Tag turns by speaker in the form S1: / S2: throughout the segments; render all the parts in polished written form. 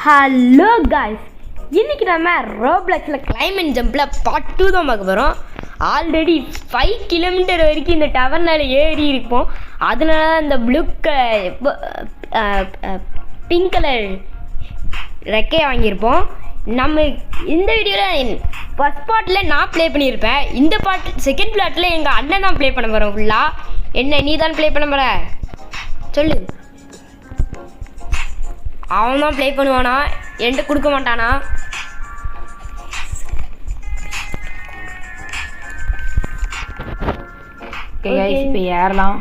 S1: Hello guys, இன்னைக்கு நம்ம ரோப்ளாக்ஸில் climate ஜம்பில் part 2 தான் பார்க்க போகிறோம். ஆல்ரெடி 5 கிலோமீட்டர் வரைக்கும் இந்த டவர்னால் ஏறி இருப்போம். அதனால தான் இந்த பிங்க் கலர் ரெக்கையை வாங்கியிருப்போம். நம்ம இந்த வீடியோவில் ஃபஸ்ட் பார்ட்டில் நான் ப்ளே பண்ணியிருப்பேன். இந்த செகண்ட் பார்ட்டில் எங்கள் அண்ணன் தான் ப்ளே பண்ண போகிறோம். ஃபுல்லாக என்ன நீ தான் ப்ளே பண்ண போகிற சொல்லு. அவன் தான் ப்ளே பண்ணுவானா, என்கிட்ட கொடுக்க மாட்டானா?
S2: இப்போ ஏறலாம்.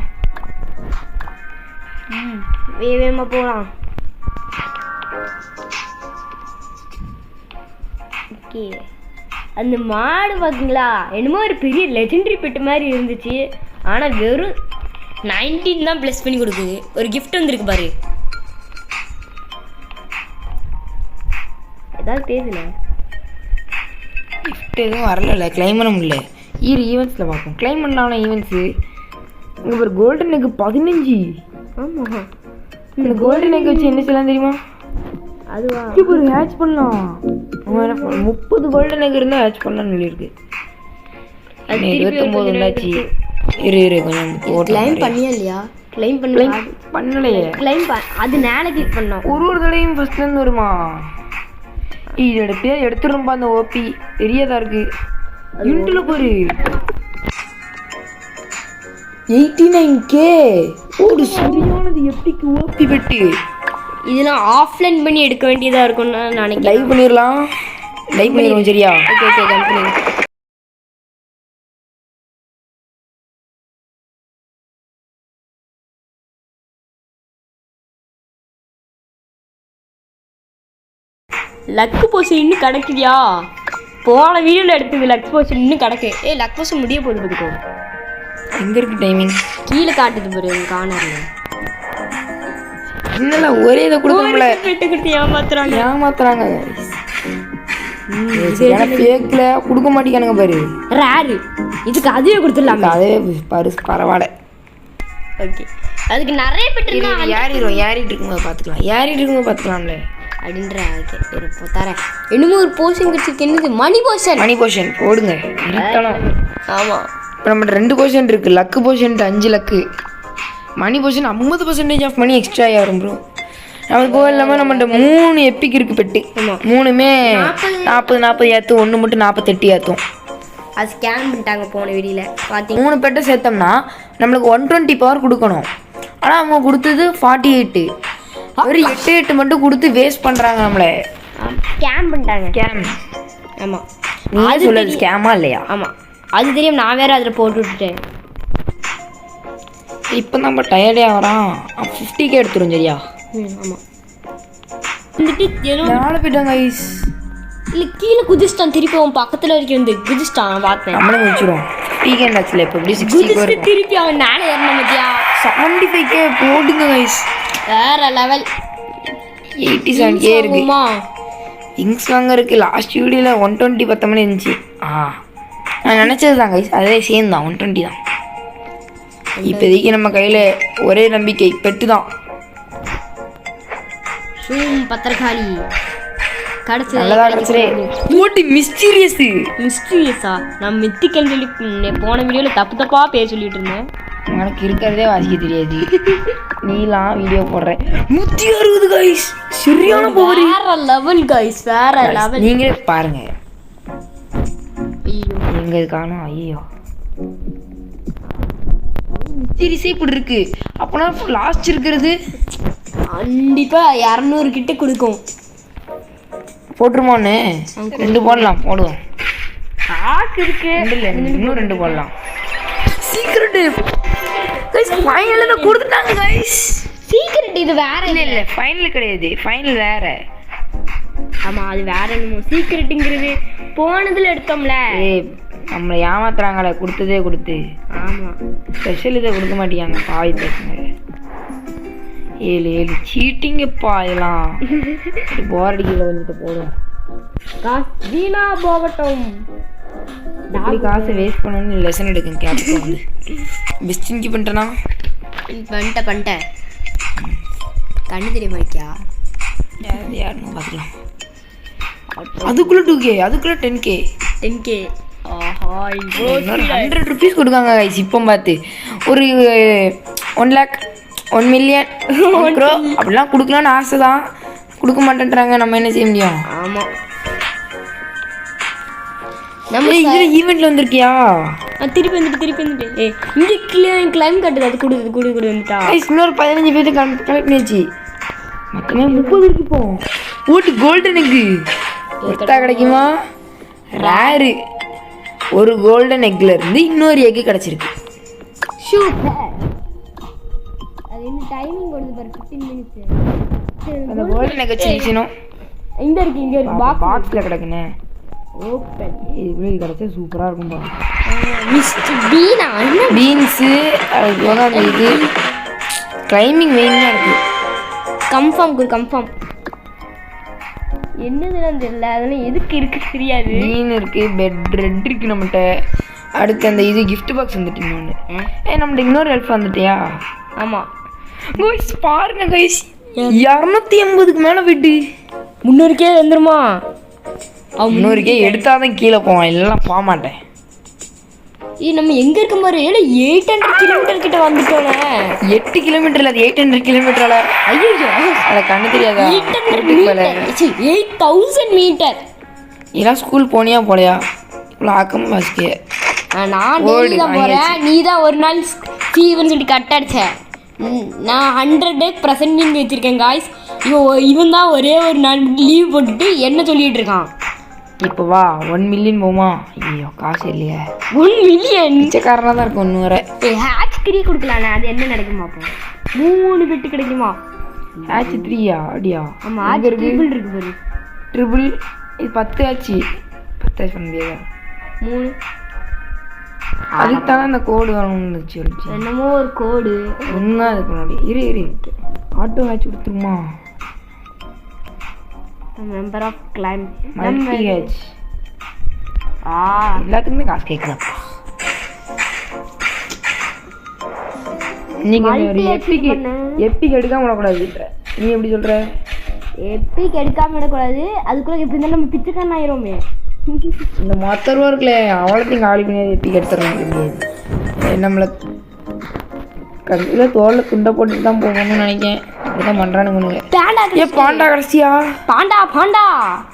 S1: வேகமாக போகலாம். ஓகே, அந்த மாடு பார்த்தீங்களா, என்னமோ ஒரு பெரிய லெஜெண்டரி பெட்டு மாதிரி இருந்துச்சு. ஆனால் வெறும் 19 தான் ப்ளஸ் பண்ணி கொடுக்குது. ஒரு கிஃப்ட் வந்துருக்கு பாரு. ஏதாவது பேசல,
S2: கிஃப்ட் எதுவும் வரல. கிளைம் பண்ண முடியல. ஈவெண்ட்ஸில் பார்ப்போம். கிளைம் பண்ணலாம் ஈவெண்ட்ஸு. இங்கே ஒரு கோல்டன் எக்கு 15.
S1: ஆமாம்,
S2: இந்த கோல்டன் எக் வச்சு என்ன செய்யலாம் தெரியுமா?
S1: அதுவா
S2: இப்போ ஒரு ஹேட்ச் பண்ணலாம். 30 கோல்டன் எக் இருந்தால் ஹேட்ச் பண்ணலாம்னு சொல்லியிருக்கு. 29 இருந்தாச்சு. இரு கொஞ்சம்
S1: கிளைம் பண்ணியா இல்லையா? கிளைம்
S2: பண்ணலையே.
S1: கிளைம் அது மேலே கிளிக் பண்ணோம்.
S2: ஒரு தடையும் ஃபஸ்ட்லேருந்து வருமா? இதோட பேர் எடுத்துரும்பா. அந்த ஓபி பெரியதா இருக்கு. இன்ட்ல பாரு 89K. ஒரு சரியானது எப்பிக்கு ஓபி பெட்டு.
S1: இதெல்லாம் ஆஃப்லைன் பண்ணி எடுக்க வேண்டியதாக இருக்கும்னு நான் நினைக்கிறேன்.
S2: லைவ் பண்ணிடலாம். லைவ் பண்ணிடுவோம். சரியா?
S1: Okay company. லக் போஷன் இன்னும் கிடைக்குதியா? போன வீடியோவில் எடுத்தது லக் போஷன் இன்னும் கிடக்கு. லக் போஷன் முடிய போகுது பார்த்துக்கோ.
S2: எங்கே இருக்கு டைமிங்?
S1: கீழே காட்டுது பாரு கார்னர்ல.
S2: என்னல ஒரே இதை கொடுக்கல. ஏமாத்துறாங்க. ஃபேக்ல கொடுக்க மாட்டேங்கானுங்க பாரு.
S1: ரேரு இதுக்கு அதுவே கொடுத்துடலாம்.
S2: அதே பாரு பரவாயில்ல.
S1: ஓகே, அதுக்கு நிறைய பெட்டு
S2: ஏறிட்டு இருக்கும்போது பார்த்துக்கலாம்ல
S1: அப்படின்ற. ஓகே இப்போ தரேன். இன்னமும் ஒரு போர்ஷன் கிடச்சிருக்கு. என்னது? மணி போர்ஷன்
S2: போடுங்க. இருக்கணும்.
S1: ஆமாம்,
S2: இப்போ நம்மகிட்ட 2 போர்ஷன் இருக்கு. Luck portion 5 luck. Money portion 50% off money extra ஆகும் ப்ரோ. நமக்கு போக இல்லாமல் நம்மகிட்ட 3 எப்பிக் இருக்கு பெட்டு. மூணுமே 40 ஏற்றும். ஒன்று மட்டும் 48 ஏற்றும்.
S1: அது ஸ்கேன் பண்ணிட்டாங்க போன வீடியோவில் பார்த்தீங்க.
S2: 3 பெட்டை சேர்த்தோம்னா நம்மளுக்கு 120 பவர் கொடுக்கணும். ஆனால் அவங்க கொடுத்தது 48. ஒரு 8 மட்டும் கொடுத்து வேஸ்ட் பண்ணுறாங்க நம்மளை.
S1: ஸ்கேம் பண்ணிட்டாங்க.
S2: ஸ்கேம்.
S1: ஆமாம்,
S2: நீ சொல்லுது ஸ்கேமா இல்லையா?
S1: ஆமாம், அது தெரியும். நான் வேறு அதில் போட்டு விட்டுட்டேன்.
S2: இப்போ நம்ம டயர்டே ஆகிறான். 50K எடுத்துரும். சரியா?
S1: ஆமாம். வந்துட்டு
S2: நாலு போயிட்டாங்க ஐஸ்.
S1: இல்லை கீழே குதிச்சிட்டான். திருப்பி அவன் பக்கத்தில் வரைக்கும் வந்து குதிச்சிட்டான். பார்த்தேன்.
S2: நம்மளும் முடிச்சிடும். 50K ஆச்சுல. இப்போ எப்படி 60
S1: திருப்பி அவன் நானே ஏறின மத்தியா
S2: 75K போடுங்க ஐஸ்.
S1: வேற லெவல்.
S2: 87K இருக்கு. இங்ஸ் வாங்க இருக்கு. லாஸ்ட் வீடியோவில் 120 10 மணி இருந்துச்சு. நான் நினச்சது தான் கைஸ். அதே சேம் தான். 120 தான். இப்போதைக்கு நம்ம கையில் ஒரே நம்பிக்கை பெட்டு தான்.
S1: பத்திரக்காளி கிடைச்சது.
S2: நல்லதாக கிடைச்சிரு. போட்டு மிஸ்டீரியஸா?
S1: நான் மித்திக்கல் சொல்லி போன வீடியோவில் தப்பாக பேர் சொல்லிட்டு இருந்தேன்.
S2: உனக்கு இருக்கிறதே வாசிக்க தெரியாது. நீலாம் வீடியோ போடுறேன். 160 கைஸ். சரியான பவர்.
S1: வேற லெவல் கைஸ், வேற லெவல்.
S2: நீங்களே பாருங்க.
S1: ஐயோ
S2: எங்க காணோம். ஐயோ மிஸ்டீரியஸே இப்படி இருக்கு. அப்போனா லாஸ்ட் இருக்கிறது
S1: கண்டிப்பாக 200 கிட்ட கொடுக்கும்.
S2: போட்டுருமோன்னு 2 போடலாம். போடுவோம்.
S1: காசு இருக்கு.
S2: இல்லை இன்னும் 2 போடலாம். சீக்ரெட் கைஸ் ஃபைனல்ல கொடுத்துட்டாங்க கைஸ்.
S1: சீக்ரெட் இது வேற
S2: இல்ல ஃபைனல் கிடையாது. ஃபைனல் வேற.
S1: ஆமா, அது வேற. என்னமோ சீக்ரெட்ங்கிறது போனதுல எடுத்தோம்ல.
S2: நம்மளை ஏமாத்துறாங்களே கொடுத்ததே கொடுத்து.
S1: ஆமா,
S2: ஸ்பெஷல் இதை கொடுக்க மாட்டேங்காங்க. பாய் பேசுங்க. 7 சீட்டிங்கப்பா. இதெல்லாம் போர் அடிக்கல. கொஞ்சத்தை போடும்.
S1: காசு வீணா போகட்டும்.
S2: காசை வேஸ்ட் பண்ணணும்னு லெசன் எடுக்குங்க. கேப்க்கு வந்து பெஸ்டின்க்கு பண்ணிட்டேனா?
S1: பண்ணிட்டேன். கண்ணு தெரிய மாட்டியா?
S2: யாருன்னு பார்க்கலாம். அதுக்குள்ளே 2K, அதுக்குள்ளே 10K.
S1: 10K. ஆஹா, இவ்வளோ
S2: 100 rupees கொடுக்காங்க guys. இப்போ பார்த்து ஒரு 1 lakh 1 million 1 crore அப்படிலாம் கொடுக்கலான்னு ஆசை தான், கொடுக்க மாட்டேன்றாங்க. நம்ம என்ன செய்ய முடியும்?
S1: ஆமாம்.
S2: நம்ம இதில் ஈவெண்ட்டில் வந்திருக்கியா?
S1: திருப்பி வந்துட்டு இங்கே கிளைம் கட்டுது. அது கொடு வந்துட்டா.
S2: இன்னொரு 15 பேர்த்து கலெக்ட் பண்ணியாச்சு. மொத்தமே 30 இருக்கு. இப்போ ஓட்டு கோல்டனுக்கு ஒத்தா கிடைக்குமா? ரேரு ஒரு கோல்டன் எக்ல இருந்து இன்னொரு எக்கு கிடைச்சிருக்கு.
S1: அது என்ன டைமிங் கொடுத்து பாரு, 15 minutes.
S2: அந்த கோல்டன் எக் வச்சிருக்கணும்.
S1: இங்க இருக்கு
S2: பாக்ஸ்ல கிடக்குனே.
S1: ஓப்பன்.
S2: இது கிடைச்சா சூப்பரா இருக்கும் பா.
S1: மிஸ்டர் பீனா
S2: பீன்ஸ் அது அந்த இது கிளைம்பிங் மெயினா இருக்கு.
S1: கன்ஃபார்ம் என்னதுன்னு தெரியல. அதெல்லாம் எதுக்கு இருக்கு தெரியாது.
S2: மீன் இருக்கு, ரெட் இருக்கு நம்மகிட்ட. அடுத்து அந்த இது கிஃப்ட் பாக்ஸ் வந்துட்டு இன்னொன்று. நம்மகிட்ட இன்னொரு ஹெல்ப் வந்துட்டியா?
S1: ஆமாம்
S2: கைஸ் பாருங்க கைஸ், 280க்கு மேலே போயிட்டு
S1: 300K வந்துருமா?
S2: 300K எடுத்தாதான் கீழே போவான், இல்லைன்னா போக மாட்டேன்.
S1: நம்ம எங்க இருக்க மாதிரி 800 கிலோமீட்டர் கிட்ட வந்துட்டோம்.
S2: 8 கிலோமீட்டர்ல, அது 800 கிலோமீட்டர்ல.
S1: ஐயோ,
S2: அதை கண்ணு தெரியாதா?
S1: 8000 மீட்டர்.
S2: இதெல்லாம் ஸ்கூல் போனியா போலையா? இவ்வளோ ஆக்கமா வாசிக்க.
S1: நான் டெய்லி தான் போறேன். நீ தான் ஒரு நாள் ஃபீவர்னு சொல்லி கட் அடிச்ச. நான் 100% வச்சிருக்கேன் காய்ஸ். இவன் தான் ஒரே ஒரு நாள் லீவ் போட்டுட்டு என்ன சொல்லிட்டு இருக்கான்.
S2: இப்போ வா 1 மில்லியன் போமா? ஐயோ காசு இல்லையா?
S1: 1 மில்லியன்
S2: பிச்சைக்காரனா தான் இருக்கும். 1 வரை
S1: ஹேட்ச் 3 கொடுக்கலாண்ணே. அது என்ன நடக்குமா? அப்போ 3 பெட்டு கிடைக்குமா?
S2: ஹேட்ச் 3யா? அப்படியா?
S1: ஆமாம், அது ட்ரிபிள் இருக்கு பாரு.
S2: ட்ரிபிள் இது 10 ஆச்சு. 10 ஆச்சு பண்ண முடியாது.
S1: 3
S2: அதுக்கு தானே அந்த கோடு வரணும்னு சொல்லிச்சு.
S1: என்னமோ ஒரு கோடு
S2: ஒன்றா இது பண்ண முடியும். இரு ஆட்டோ ஹேட்ச் கொடுத்துருமா?
S1: Member of claim
S2: multi hatch. எல்லாத்துக்குமே காசு கேட்குறப்பா. நீங்கள் ஒரு எப்பிக் எடுக்காம விடக்கூடாது. நீ எப்படி சொல்கிற?
S1: எப்பிக் எடுக்காம விடக்கூடாது. அதுக்குள்ள எப்படி இருந்தாலும் நம்ம பிச்சைக்காரன் ஆயிரோமே.
S2: இந்த மொத்த ரூபா இருக்குல்ல, அவ்வளோத்தையும் காலி பண்ணி எப்பிக் எடுத்துட முடியாது. நம்மளை கடைசியில் தோலில் துண்டை போட்டுட்டு தான் போகணும்னு நினைக்கிறேன். அப்படிதான் பண்ணுறானுங்க. பாண்டா கடைசியா?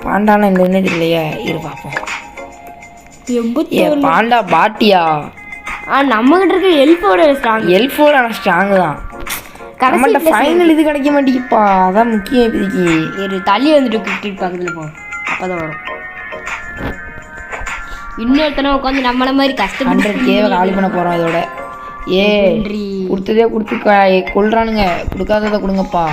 S2: பாண்டானா இந்த என்ன இல்லையா? இரு பார்ப்போம். பாண்டா பாட்டியா?
S1: நம்ம கிட்ட இருக்க எல்ஃபோட ஸ்ட்ராங் தான்.
S2: நம்மள்ட்ட ஃபைனல் இது கிடைக்க மாட்டேங்குப்பா. அதான் முக்கியம். இப்போதைக்கு
S1: ஒரு தள்ளி வந்துட்டு கிரிக்கெட் பக்கத்தில் போ, அப்போதான் வரும். இன்னொருத்தனை உட்காந்து நம்மள மாதிரி கஷ்டப்பட்டு
S2: 100K காலி பண்ண போகிறோம். இதோட கொடுத்ததே கொடுத்து கொள்றானுங்க. கொடுக்காததை கொடுங்கப்பா.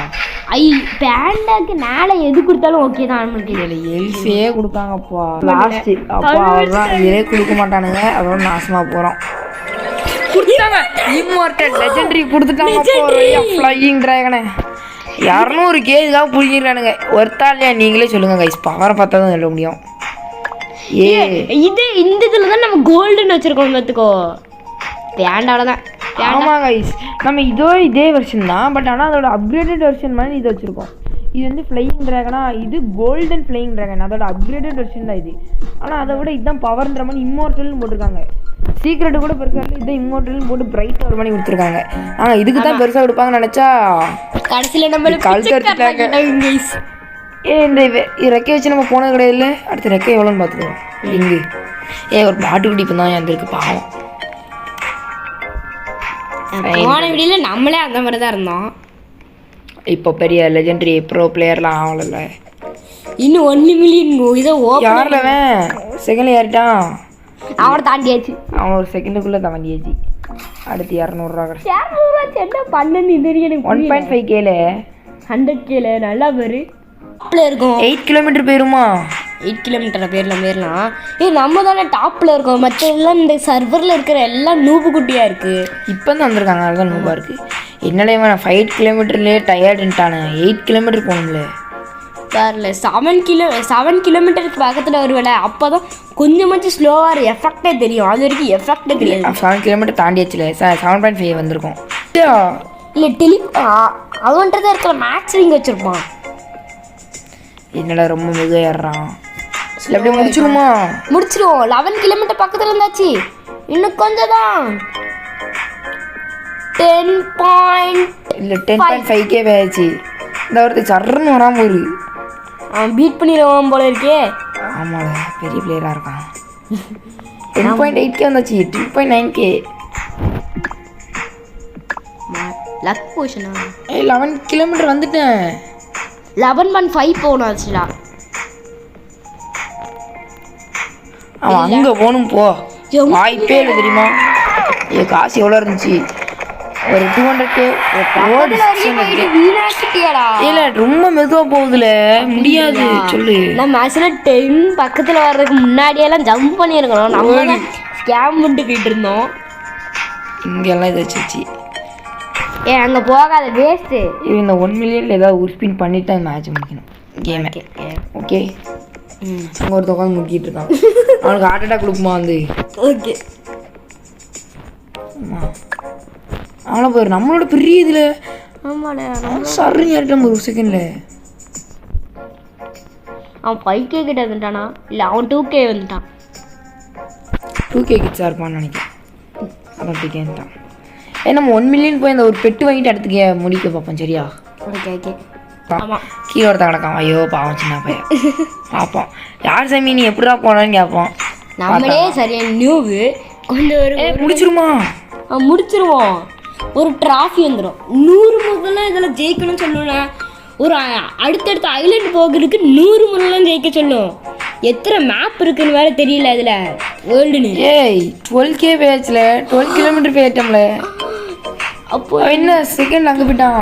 S1: பேண்டாக்கு மேலே எது கொடுத்தாலும் ஓகே தான். நம்மளுக்கு
S2: இதில் எல்ஃபே கொடுக்காங்கப்பா. லாஸ்ட் அப்பா அவ்வளோதான். இதே கொடுக்க மாட்டானுங்க. அதோட நாசமாக போகிறோம். கொடுத்தாங்க இம்மோர்டல் லெஜெண்டரி கொடுத்துட்டாங்க. ஃப்ளையிங் டிராகனே 200K இதுக்காக பிடிக்கிறானுங்க. ஒருத்தா இல்லையா? நீங்களே சொல்லுங்கள் கைஸ். பவரை பார்த்தா தான் சொல்ல முடியும்.
S1: இது இந்த இதில் தான் நம்ம கோல்டுன்னு வச்சுருக்கோம். பார்த்துக்கோ, பேண்டாவில் தான்.
S2: ஆமாம் கைஸ், நம்ம இதே வெர்ஷன் தான். பட் ஆனால் அதோட அப்கிரேடட் வெர்ஷன் மாதிரி இது வச்சுருக்கோம். இது வந்து ஃப்ளையிங் ட்ராகனா, இது கோல்டன் ஃப்ளையிங் ட்ராகன். அதோட அப்கிரேடட் வெர்ஷன் தான் இது. ஆனால் அதை விட இதுதான் பவர்ன்ற மாதிரி இம்மோர்டல்னு போட்டிருக்காங்க. சீக்ரெட்டு கூட பெருசாக இல்லை, இதுதான் இம்மோர்டல்னு போட்டு பிரைட்டாக ஒரு மணி கொடுத்துருக்காங்க. ஆனால் இதுக்கு தான் பெருசாக கொடுப்பாங்கன்னு நினச்சா
S1: கடைசியில் நம்ம
S2: கழுத்து இந்த ரெக்கை வச்சு நம்ம போனது கிடையாது. அடுத்த ரெக்கை எவ்வளோன்னு பார்த்துக்கோம். இங்கு ஒரு பாட்டுக்குட்டி இப்போ தான் வந்துருக்கு. பாவம்.
S1: போன வீடியோல நம்மளே அந்த மாதிரி தான் இருந்தோம்.
S2: இப்போ பெரிய லெஜெண்டரி ப்ரோ பிளேயர்லாம் ஆகல.
S1: இன்னும் 1 மில்லியன் இதை
S2: யாரில் செகண்ட் ஏறிட்டான்.
S1: அவனை தாண்டியாச்சு.
S2: அவன் ஒரு செகண்டுக்குள்ளே தாண்டியாச்சு. அடுத்து 200 ரூபா.
S1: 200 என்ன பண்ணுன்னு தெரியும்.
S2: 1.5Kல
S1: 100Kல நல்லா பேரு இருக்கும்.
S2: 8 கிலோமீட்டர் போயிருமா?
S1: 8 கிலோமீட்டர் போயிடலாம். நம்ம தானே டாப்பில் இருக்கோம். மற்ற எல்லாம் இந்த சர்வரில் இருக்கிற எல்லாம் நூபு குட்டியாக இருக்குது.
S2: இப்போ தான் வந்திருக்காங்க. அதுதான் நூபாக இருக்குது. என்னடே வேணாம் 5 கிலோமீட்டர்லேயே டயர்டுன்ட்டானு. 8 கிலோமீட்டர் போகணும்ல.
S1: வரல 7 கிலோமீட்டருக்கு பக்கத்தில் வருவேல, அப்போ தான் கொஞ்சமாச்சும் ஸ்லோவாக எஃபெக்டே தெரியும். அது வரைக்கும் எஃபெக்டே தெரியாது.
S2: 7 கிலோமீட்டர் தாண்டியாச்சுல. 7.5 வந்திருக்கோம்.
S1: இல்லை அவன்கிட்ட இருக்கிற மேக்ஸ் இங்கே வச்சுருப்பான்.
S2: என்னடா ரொம்ப மெதுவாக ஏறுறான். இல்லை அப்படியே முடிச்சிருமா?
S1: முடிச்சிருவோம். 11 கிலோமீட்டர் பக்கத்தில் இருந்தாச்சு. இன்னும் கொஞ்சம் தான். 10.
S2: இல்லை 10.5K ஆயிடுச்சு. இந்த ஒருத்தர் சர்ன்னு வராமல் ஒரு
S1: பீட் பண்ணிடுவோம் போல இருக்கே.
S2: ஆமாம் பெரிய பிளேயராக இருக்கான். 10.8K வந்தாச்சு. 10.9K.
S1: லக் போஷனா?
S2: 11 கிலோமீட்டர் வந்துட்டேன்.
S1: 11.5 போகணும் ஆச்சுடா.
S2: அவன் அங்கே போகணும் போ. வாய்ப்பே இல்லை தெரியுமா? என் காசு எவ்வளோ இருந்துச்சு? ஒரு 200K. இல்லை ரொம்ப மெதுவாக போகுதுல, முடியாது சொல்லு.
S1: நம்ம ஆக்சுவலாக 10 பக்கத்தில் வர்றதுக்கு முன்னாடியெல்லாம் ஜம்ப் பண்ணியிருக்கணும். நம்ம ஸ்கேம் பண்ணிட்டு போயிட்டு இருந்தோம்.
S2: இங்கெல்லாம் இதை வச்சு
S1: அங்கே போகாத வேஸ்ட்டு.
S2: இந்த 1 மில்லியனில் ஏதாவது ஒரு ஸ்பின் பண்ணிட்டு தான் மேட்ச் முடிக்கணும் கேமை. ஓகே அங்கே ஒருத்த உட்காந்து முக்கிட்டு இருக்கான். அவனுக்கு ஹார்ட் அட்டாக் கொடுக்குமா வந்து?
S1: ஓகே
S2: ஆமாம் அவனை போயிரு. நம்மளோட பெரிய இதில்
S1: ஆமாடா
S2: சர்ன்னு ஏறிட்டான் ஒரு செகண்டில்.
S1: அவன் 5K கிட்ட வந்துட்டானா? இல்லை அவன் 2K வந்துட்டான்.
S2: 2K கிட்ஸாக இருப்பான்னு நினைக்கிறேன். அவன் 2K வந்துட்டான். நம்ம 1 மில்லியன் போய் அந்த ஒரு பெட்டு வாங்கிட்டு அடுத்துக்க முடிக்க பார்ப்போம். சரியா?
S1: Okay okay.
S2: ஆமாம் கீழே ஒருத்த கிடக்கான். ஐயோ பாவம் சின்ன பையன். பார்ப்போம் யார் சாமி நீ எப்படா போனான்னு கேட்போம்.
S1: நம்மளே சரியான நியூவு. கொஞ்சம் ஒரு
S2: முடிச்சிருமா?
S1: முடிச்சிருவோம். ஒரு டிராஃபி வந்துடும். 100 முதல்லாம் இதில் ஜெயிக்கணும்னு சொல்லணும். ஒரு அடுத்தடுத்த ஐலண்ட் போகிறதுக்கு 100 முதல்லாம் ஜெயிக்க சொல்லும். எத்தனை மேப் இருக்குன்னு வேற தெரியல இதில் வேர்ல்டுன்னு.
S2: ஏய் 12K பேச்சில் 12 கிலோமீட்டர் போயிட்டோம்ல.
S1: அப்போ
S2: என்ன செகண்ட் அங்கே போயிட்டான்.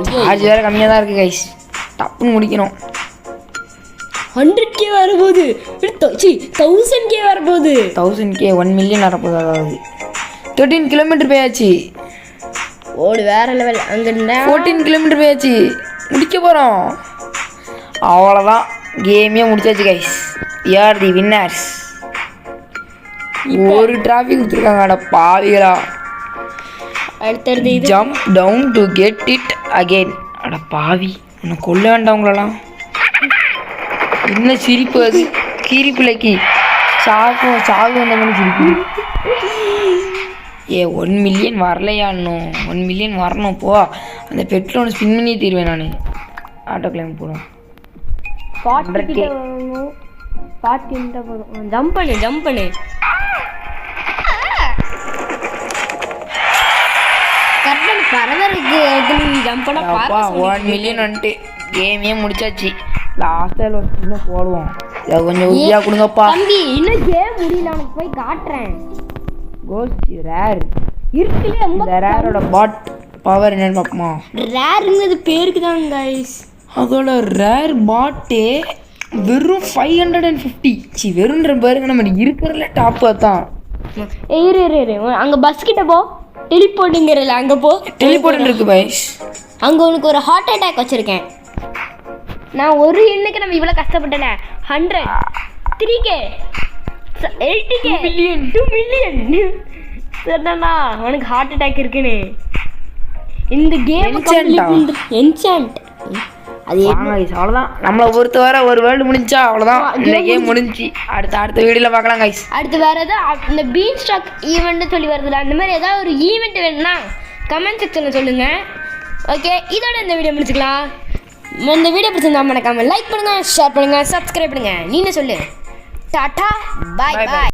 S2: சார்ஜ் வேறு கம்மியாக தான் இருக்குது கைஸ். டப்புன்னு முடிக்கணும்.
S1: 100K வரப்போகுது. 1000K வரப்போகுது.
S2: 1000K 1 மில்லியன் வரப்போகுது. அதாவது 13 கிலோமீட்டர் போயாச்சு.
S1: ஓடு வேற லெவல். அங்கே
S2: 14 கிலோமீட்டர் போயாச்சு. முடிக்க போகிறோம். அவ்வளோதான் கேமே முடிச்சாச்சு கைஸ். யார் தி வின்னர்ஸ். ஒரு டிராஃபிக் கொடுத்துருக்காங்கடா பாவிகளா.
S1: அடுத்தது
S2: jump down to get it again. அட பாவி உன்னை கொல்ல வேண்டாம். என்ன சிரிப்பு அது? கீரிப்பிள்ளைக்கு சாகு வந்த மாதிரி சிரிப்பு. 1 மில்லியன் வரலையா? இன்னும் 1 மில்லியன் வரணும். போ அந்த பெட்ரோல் ஸ்பின் பண்ணி தீருவேன் நான். ஆட்டோ கிளைம் போடும்.
S1: 40K ஜம்ப் பண்ணு. கரெக்டாக பரவருக்கு ஜம்ப் பண்ண
S2: 1 மில்லியன் வந்துட்டு கேமே முடிச்சாச்சு. லாஸ்ட்டில் ஒரு சின்ன போடுவோம். கொஞ்சம் உறுதியாக கொடுங்கப்பா
S1: தம்பி. இன்னும் கேம் முடியல. உனக்கு போய் காட்டுறேன்.
S2: கோஸ்ட் ரேர்
S1: இருக்குல்ல.
S2: இந்த ரேரோட பாட் பவர் என்னன்னு பார்ப்போமா?
S1: ரேருங்கிறது பேருக்கு தான் கைஸ்.
S2: அதோட ரேர் பாட்டே வெறும் 550. வெறும்ன்ற பாருங்க நம்ம இருக்கிறதுல டாப்பு தான்.
S1: இரு அங்கே பஸ் கிட்ட போ. டெலிபோர்ட்டுங்கிறல அங்கே போ.
S2: டெலிபோர்ட் இருக்கு பைஸ்.
S1: அங்கே உனக்கு ஒரு ஹார்ட் அட்டாக் வச்சுருக்கேன். நான் ஒரு இன்னைக்கு நம்ம இவ்வளோ கஷ்டப்பட்டேன். 100 3K 80K 2 மில்லியன் சொன்னா உனக்கு ஹார்ட் அட்டாக் இருக்குன்னு. இந்த கேம் என்சாண்ட் அது
S2: அவ்வளோதான். நம்மளை பொறுத்தவரை ஒரு வேர்ல்டு முடிஞ்சா அவ்வளோதான். இந்த கேம் முடிஞ்சு அடுத்த வீடியோவில் பார்க்கலாம் கைஸ்.
S1: அடுத்து வேறு ஏதாவது இந்த பீன் ஸ்டாக் ஈவெண்ட்டு சொல்லி வருதுல, அந்த மாதிரி ஏதாவது ஒரு ஈவெண்ட் வேணும்னா கமெண்ட் செக்ஷனில் சொல்லுங்கள். ஓகே இதோட இந்த வீடியோ முடிச்சுக்கலாம். இந்த வீடியோ பிடிச்சிருந்தா மறக்காம லைக் பண்ணுங்கள், ஷேர் பண்ணுங்கள், சப்ஸ்கிரைப் பண்ணுங்கள். நீ சொல்லு. டாட்டா பாய் பாய்.